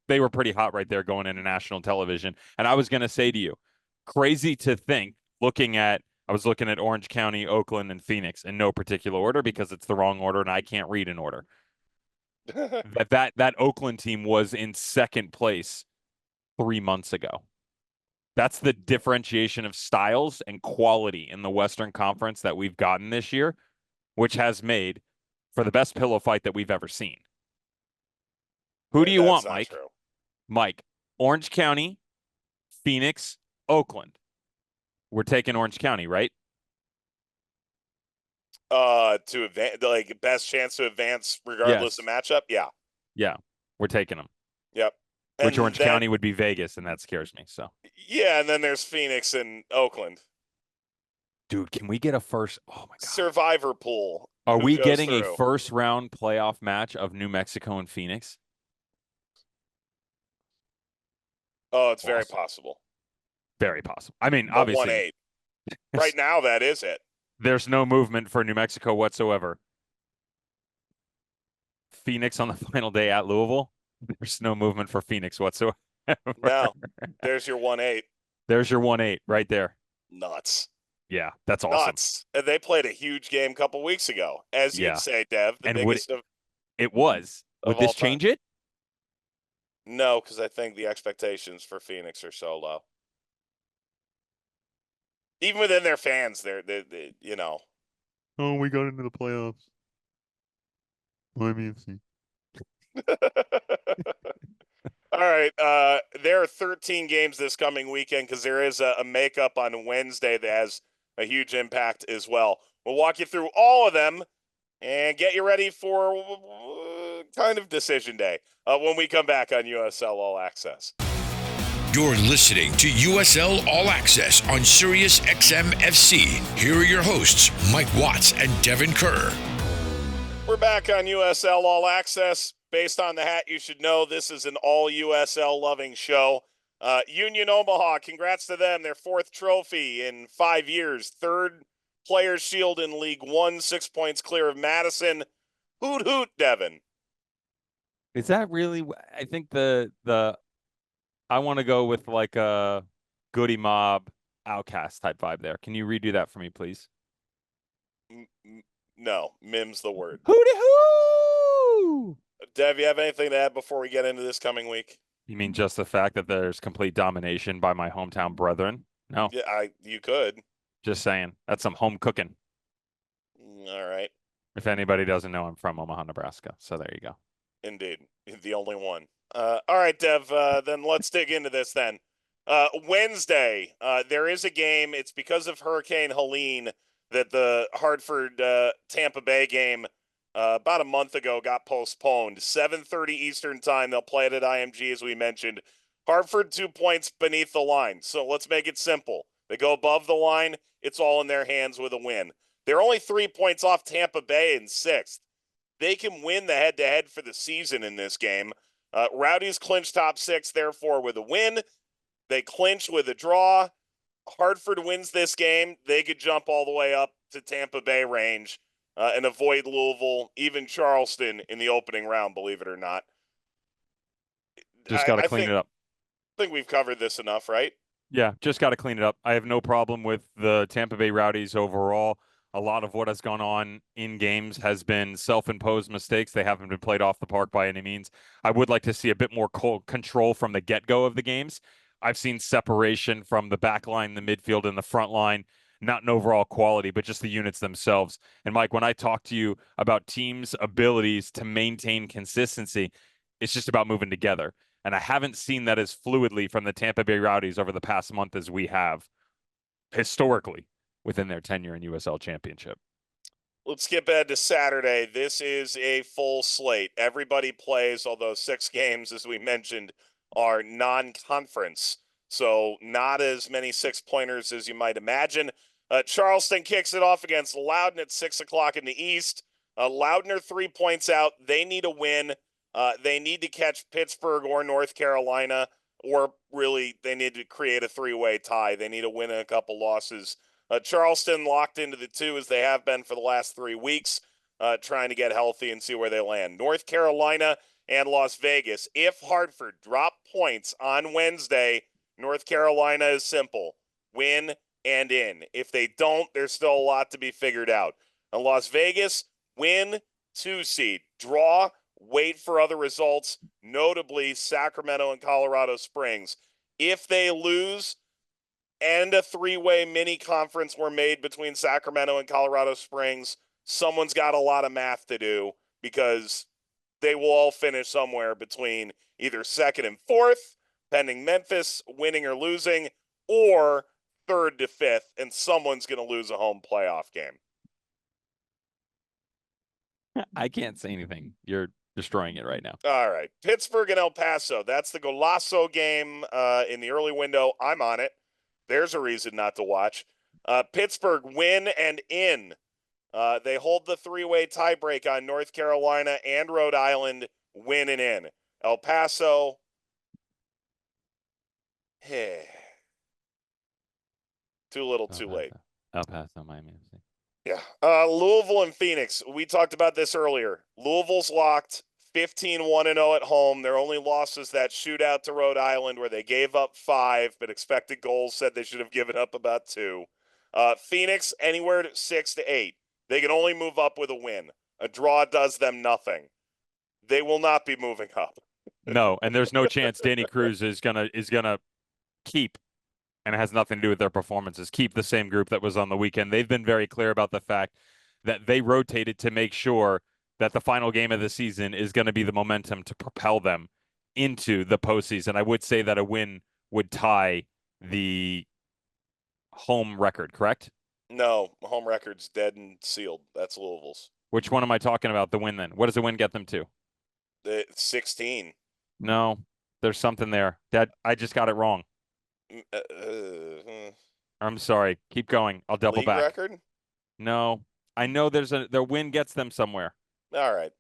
[SPEAKER 3] they were pretty hot right there going into national television. And I was going to say to you, crazy to think, I was looking at Orange County, Oakland, and Phoenix in no particular order because it's the wrong order and I can't read in order. that Oakland team was in second place 3 months ago. That's the differentiation of styles and quality in the Western Conference that we've gotten this year, which has made for the best pillow fight that we've ever seen. Who do you want, Mike?
[SPEAKER 5] True.
[SPEAKER 3] Mike, Orange County, Phoenix, Oakland. We're taking Orange County, right?
[SPEAKER 5] To advance, like best chance to advance regardless of matchup. Yeah,
[SPEAKER 3] we're taking them.
[SPEAKER 5] Yep.
[SPEAKER 3] Which Orange County would be Vegas, and that scares me. So
[SPEAKER 5] yeah, and then there's Phoenix and Oakland.
[SPEAKER 3] Dude, can we get a first? Oh my God!
[SPEAKER 5] Survivor pool.
[SPEAKER 3] Are we getting a first round playoff match of New Mexico and Phoenix?
[SPEAKER 5] Oh, it's very possible.
[SPEAKER 3] Very possible. I mean, obviously,
[SPEAKER 5] 1-8. Right now, that is it.
[SPEAKER 3] There's no movement for New Mexico whatsoever. Phoenix on the final day at Louisville. There's no movement for Phoenix whatsoever.
[SPEAKER 5] No, there's your 1-8.
[SPEAKER 3] There's your 1-8 right there.
[SPEAKER 5] Nuts.
[SPEAKER 3] Yeah, that's awesome.
[SPEAKER 5] Nuts. And they played a huge game a couple weeks ago, as you'd say, Dev. The biggest
[SPEAKER 3] it was. Would this change it?
[SPEAKER 5] No, because I think the expectations for Phoenix are so low. Even within their fans, they're you know.
[SPEAKER 3] Oh, we got into the playoffs. YMFC.
[SPEAKER 5] All right. There are 13 games this coming weekend because there is a makeup on Wednesday that has a huge impact as well. We'll walk you through all of them and get you ready for kind of decision day when we come back on USL All Access.
[SPEAKER 1] You're listening to USL All Access on Sirius XM FC. Here are your hosts, Mike Watts and Devon Kerr.
[SPEAKER 5] We're back on USL All Access. Based on the hat, you should know this is an all USL loving show. Union Omaha, congrats to them. Their 4th trophy in 5 years. 3rd Players' Shield in League One, 6 points clear of Madison. Hoot hoot, Devon.
[SPEAKER 3] Is that really? I think I want to go with like a Goody Mob Outcast type vibe there. Can you redo that for me, please?
[SPEAKER 5] No, mim's the word.
[SPEAKER 3] Hooty hoo!
[SPEAKER 5] Dev, you have anything to add before we get into this coming week?
[SPEAKER 3] You mean just the fact that there's complete domination by my hometown brethren? No.
[SPEAKER 5] Yeah, you could.
[SPEAKER 3] Just saying. That's some home cooking.
[SPEAKER 5] All right.
[SPEAKER 3] If anybody doesn't know, I'm from Omaha, Nebraska. So there you go.
[SPEAKER 5] Indeed. The only one. All right, Dev, then let's dig into this then. Wednesday, there is a game. It's because of Hurricane Helene that the Hartford Tampa Bay game about a month ago got postponed. 7:30 Eastern time. They'll play it at IMG, as we mentioned. Hartford 2 points beneath the line. So let's make it simple. They go above the line. It's all in their hands with a win. They're only 3 points off Tampa Bay in sixth. They can win the head-to-head for the season in this game. Rowdies clinch top six, therefore, with a win. They clinch with a draw. Hartford wins this game. They could jump all the way up to Tampa Bay range and avoid Louisville, even Charleston in the opening round, believe it or not.
[SPEAKER 3] Just got to clean it up.
[SPEAKER 5] I think we've covered this enough, right?
[SPEAKER 3] Yeah, just got to clean it up. I have no problem with the Tampa Bay Rowdies overall. A lot of what has gone on in games has been self-imposed mistakes. They haven't been played off the park by any means. I would like to see a bit more control from the get-go of the games. I've seen separation from the back line, the midfield, and the front line, not an overall quality, but just the units themselves. And Mike, when I talk to you about teams' abilities to maintain consistency, it's just about moving together. And I haven't seen that as fluidly from the Tampa Bay Rowdies over the past month as we have historically within their tenure in USL Championship.
[SPEAKER 5] Let's skip ahead to Saturday. This is a full slate. Everybody plays, although 6 games, as we mentioned, are non-conference. So not as many 6-pointers as you might imagine. Charleston kicks it off against Loudoun at 6 o'clock in the East. Loudoun are 3 points out. They need a win. They need to catch Pittsburgh or North Carolina, or really they need to create a 3-way tie. They need to win a couple losses. Charleston locked into the 2 as they have been for the last 3 weeks, trying to get healthy and see where they land. North Carolina and Las Vegas. If Hartford drop points on Wednesday, North Carolina is simple. Win and in. If they don't, there's still a lot to be figured out. And Las Vegas, win, 2 seed. Draw, wait for other results, notably Sacramento and Colorado Springs. If they lose and a 3-way mini conference were made between Sacramento and Colorado Springs, someone's got a lot of math to do, because they will all finish somewhere between either 2nd and 4th, pending Memphis winning or losing, or 3rd to 5th, and someone's going to lose a home playoff game.
[SPEAKER 3] I can't say anything. You're destroying it right now.
[SPEAKER 5] All right. Pittsburgh and El Paso. That's the Golazo game in the early window. I'm on it. There's a reason not to watch. Pittsburgh win and in. They hold the 3-way tiebreak on North Carolina and Rhode Island, win and in. El Paso, too little, too late.
[SPEAKER 3] El Paso, Miami FC.
[SPEAKER 5] Yeah. Louisville and Phoenix. We talked about this earlier. Louisville's locked 15-1-0 at home. Their only loss is that shootout to Rhode Island where they gave up 5, but expected goals said they should have given up about 2. Phoenix, anywhere to 6 to 8. They can only move up with a win. A draw does them nothing. They will not be moving up.
[SPEAKER 3] No, and there's no chance Danny Cruz is gonna keep, and it has nothing to do with their performances, keep the same group that was on the weekend. They've been very clear about the fact that they rotated to make sure that the final game of the season is going to be the momentum to propel them into the postseason. I would say that a win would tie the home record, correct?
[SPEAKER 5] No, home record's dead and sealed. That's Louisville's.
[SPEAKER 3] Which one am I talking about, the win then? What does the win get them to?
[SPEAKER 5] 16.
[SPEAKER 3] No, there's something there. I just got it wrong. I'm sorry. Keep going. I'll double
[SPEAKER 5] league
[SPEAKER 3] back.
[SPEAKER 5] Record?
[SPEAKER 3] No. I know their win gets them somewhere.
[SPEAKER 5] All right.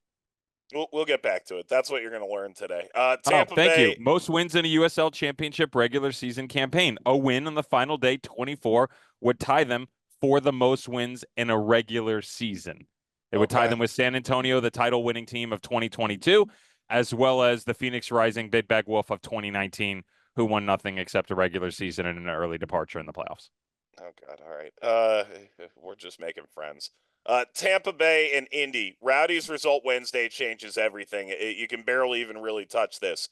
[SPEAKER 5] We'll get back to it. That's what you're going to learn today. Tampa
[SPEAKER 3] thank
[SPEAKER 5] Bay.
[SPEAKER 3] you. Most wins in a USL Championship regular season campaign. A win on the final day, 24, would tie them for the most wins in a regular season. It would tie them with San Antonio, the title-winning team of 2022, as well as the Phoenix Rising Big Bag Wolf of 2019, who won nothing except a regular season and an early departure in the playoffs.
[SPEAKER 5] Oh, God. All right. We're just making friends. Tampa Bay and Indy. Rowdies result Wednesday changes everything. You can barely even really touch this.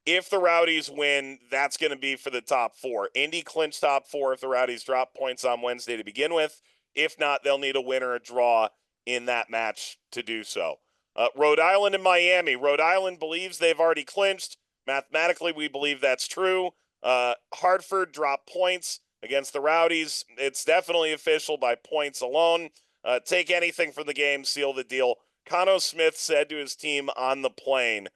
[SPEAKER 5] If the Rowdies win, that's going to be for the top 4. Indy clinch top 4 if the Rowdies drop points on Wednesday to begin with. If not, they'll need a win or a draw in that match to do so. Rhode Island and Miami. Rhode Island believes they've already clinched. Mathematically, we believe that's true. Hartford dropped points. against the Rowdies. It's definitely official by points alone. Take anything from the game, seal the deal. Cano Smith said to his team on the plane,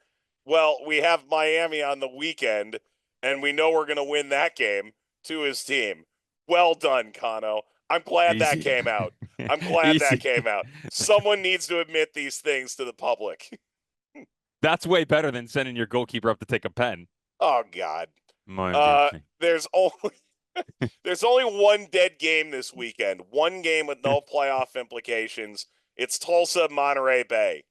[SPEAKER 5] well, we have Miami on the weekend, and we know we're going to win that game, to his team. Well done, Cano. I'm glad that came out. I'm glad that came out. Someone needs to admit these things to the public.
[SPEAKER 3] That's way better than sending your goalkeeper up to take a pen.
[SPEAKER 5] Oh, God. There's only one dead game this weekend. One game with no playoff implications. It's Tulsa, Monterey Bay.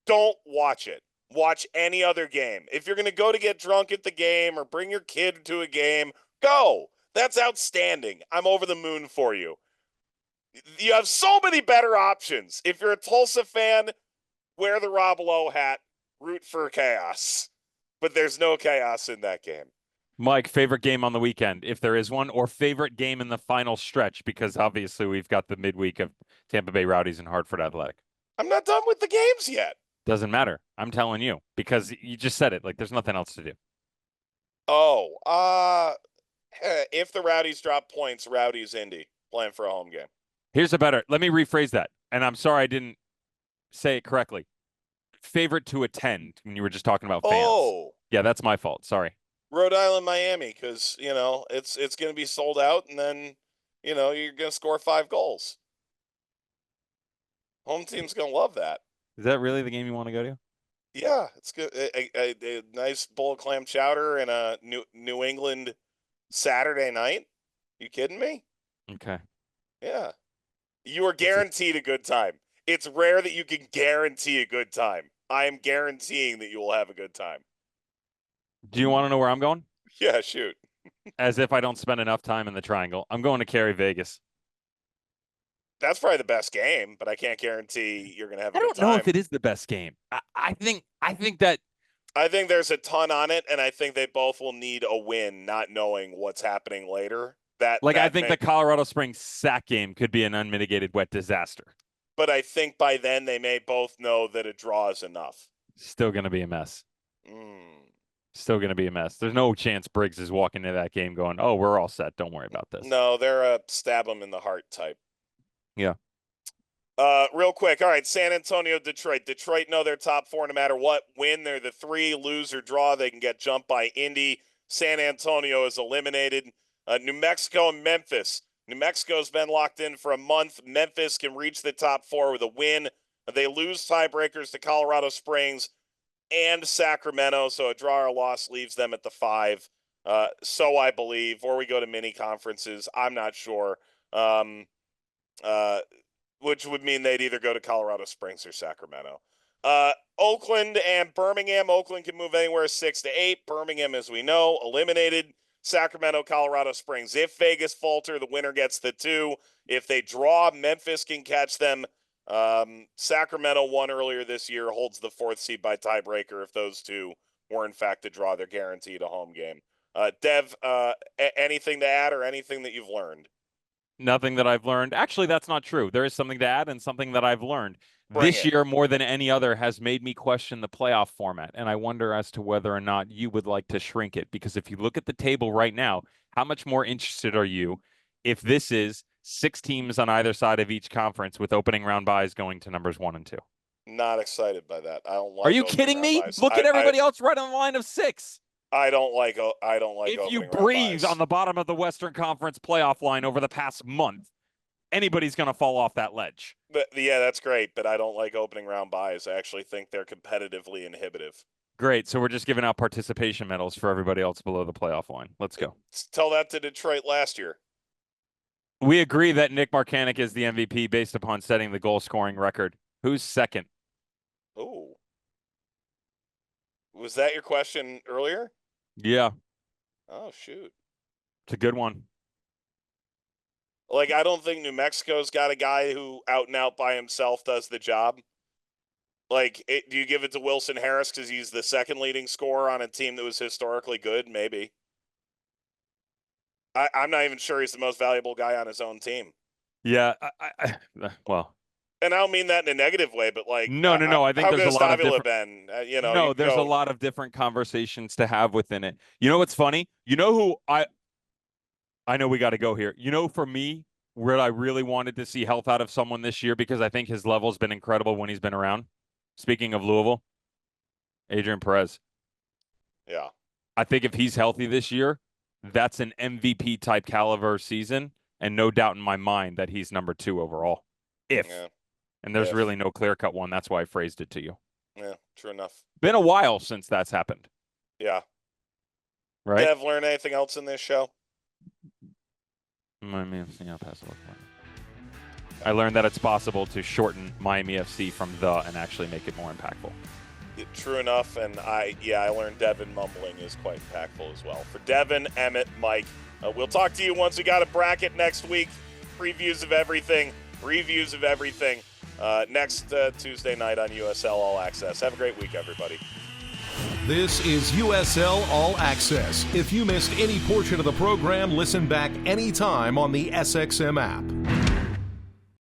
[SPEAKER 5] Don't watch it. Watch any other game. If you're going to go to get drunk at the game or bring your kid to a game, go. That's outstanding. I'm over the moon for you. You have so many better options. If you're a Tulsa fan, wear the Rob Lowe hat, root for chaos. But there's no chaos in that game.
[SPEAKER 3] Mike, favorite game on the weekend, if there is one, or favorite game in the final stretch, because obviously we've got the midweek of Tampa Bay Rowdies and Hartford Athletic.
[SPEAKER 5] I'm not done with the games yet.
[SPEAKER 3] Doesn't matter. I'm telling you, because you just said it. Like, there's nothing else to do.
[SPEAKER 5] If the Rowdies drop points, Rowdies Indy playing for a home game.
[SPEAKER 3] Let me rephrase that. And I'm sorry I didn't say it correctly. Favorite to attend when you were just talking about fans.
[SPEAKER 5] Oh.
[SPEAKER 3] Yeah, that's my fault. Sorry.
[SPEAKER 5] Rhode Island, Miami, because, it's going to be sold out, and then, you're going to score 5 goals. Home team's going to love that.
[SPEAKER 3] Is that really the game you want to go to?
[SPEAKER 5] Yeah, it's good. A nice bowl of clam chowder and a New England Saturday night. You kidding me?
[SPEAKER 3] Okay.
[SPEAKER 5] Yeah. You are guaranteed a good time. It's rare that you can guarantee a good time. I am guaranteeing that you will have a good time.
[SPEAKER 3] Do you want to know where I'm going?
[SPEAKER 5] Yeah, shoot.
[SPEAKER 3] As if I don't spend enough time in the triangle. I'm going to Cary, Vegas.
[SPEAKER 5] That's probably the best game, but I can't guarantee you're going to have a good time.
[SPEAKER 3] I don't know if it is the best game. I think
[SPEAKER 5] there's a ton on it, and I think they both will need a win, not knowing what's happening later. I
[SPEAKER 3] think the Colorado Springs Sac game could be an unmitigated wet disaster.
[SPEAKER 5] But I think by then they may both know that a draw is enough.
[SPEAKER 3] Still going to be a mess. Still going to be a mess. There's no chance Briggs is walking into that game going, oh, we're all set. Don't worry about this.
[SPEAKER 5] No, they're a stab them in the heart type.
[SPEAKER 3] Yeah.
[SPEAKER 5] Real quick. All right. San Antonio, Detroit. Detroit know they're top 4 no matter what. Win, they're the 3. Lose or draw, they can get jumped by Indy. San Antonio is eliminated. New Mexico and Memphis. New Mexico's been locked in for a month. Memphis can reach the top 4 with a win. They lose tiebreakers to Colorado Springs and Sacramento, so a draw or loss leaves them at the 5. So I believe, or we go to mini conferences. I'm not sure. Which would mean they'd either go to Colorado Springs or Sacramento. Oakland and Birmingham. Oakland can move anywhere 6 to 8. Birmingham, as we know, eliminated. Sacramento, Colorado Springs. If Vegas falter, the winner gets the 2. If they draw, Memphis can catch them. Sacramento won earlier this year, holds the 4th seed by tiebreaker. If those 2 were in fact to draw, they're guaranteed a home game. Dev, anything to add or anything that you've learned?
[SPEAKER 3] Nothing that I've learned. Actually, that's not true. There is something to add and something that I've learned. This year, more than any other, has made me question the playoff format. And I wonder as to whether or not you would like to shrink it. Because if you look at the table right now, how much more interested are you if this is 6 teams on either side of each conference with opening round buys going to numbers 1 and 2?
[SPEAKER 5] Not excited by that. I don't like.
[SPEAKER 3] Are you kidding me? Look at everybody else right on the line of 6.
[SPEAKER 5] I don't like.
[SPEAKER 3] If you breathe on the bottom of the Western Conference playoff line over the past month, anybody's going to fall off that ledge.
[SPEAKER 5] But yeah, that's great. But I don't like opening round buys. I actually think they're competitively inhibitive.
[SPEAKER 3] Great. So we're just giving out participation medals for everybody else below the playoff line. Let's go.
[SPEAKER 5] Tell that to Detroit last year.
[SPEAKER 3] We agree that Nick Marcanic is the MVP based upon setting the goal scoring record. Who's second?
[SPEAKER 5] Oh. Was that your question earlier?
[SPEAKER 3] Yeah.
[SPEAKER 5] Oh, shoot.
[SPEAKER 3] It's a good one.
[SPEAKER 5] Like, I don't think New Mexico's got a guy who out and out by himself does the job. Like, do you give it to Wilson Harris because he's the second leading scorer on a team that was historically good? Maybe. I'm not even sure he's the most valuable guy on his own team.
[SPEAKER 3] Yeah. Well.
[SPEAKER 5] And I don't mean that in a negative way, but like,
[SPEAKER 3] no. I think there's a lot of different. There's a lot of different conversations to have within it. You know what's funny? You know who I I know we got to go here. You know, for me, where I really wanted to see health out of someone this year, because I think his level's been incredible when he's been around. Speaking of Louisville, Adrian Perez.
[SPEAKER 5] Yeah.
[SPEAKER 3] I think if he's healthy this year, that's an MVP type caliber season, and no doubt in my mind that he's number 2 overall. And there's really no clear-cut one. That's why I phrased it to you.
[SPEAKER 5] Yeah, true enough.
[SPEAKER 3] Been a while since that's happened.
[SPEAKER 5] Yeah.
[SPEAKER 3] Right?
[SPEAKER 5] Dev, learn anything else in this show?
[SPEAKER 3] Miami FC, I'll pass it. I learned that it's possible to shorten Miami FC from the and actually make it more impactful.
[SPEAKER 5] True enough, and I learned Devin mumbling is quite impactful as well. For Devin, Emmett, Mike, we'll talk to you once we got a bracket next week. Previews of everything, reviews of everything. Next Tuesday night on USL All Access. Have a great week, everybody.
[SPEAKER 6] This is USL All Access. If you missed any portion of the program, listen back anytime on the SXM app.